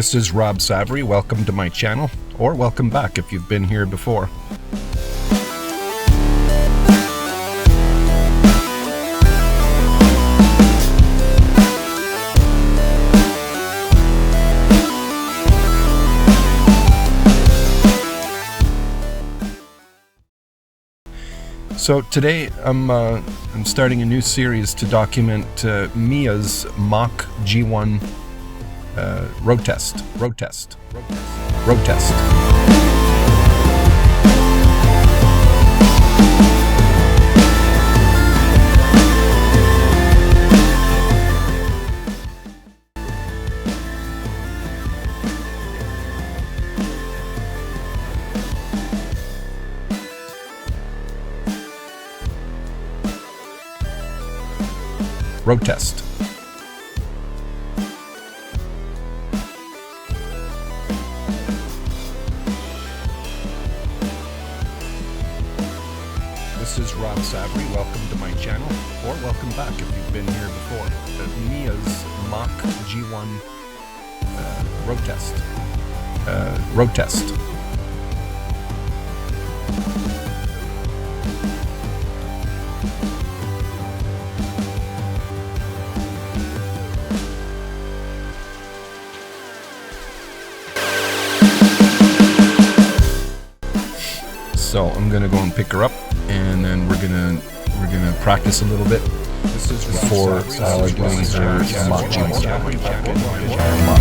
This is Rob Savarie. Welcome to my channel, or welcome back if you've been here before. So today I'm starting a new series to document Mia's mock G1 road test. Road test. Road test. This is Rob Savarie. Welcome to my channel, or welcome back if you've been here before. Mia's mock G1 road test. Road test. So I'm gonna go and pick her up, and then we're gonna practice a little bit before doing her mock G1.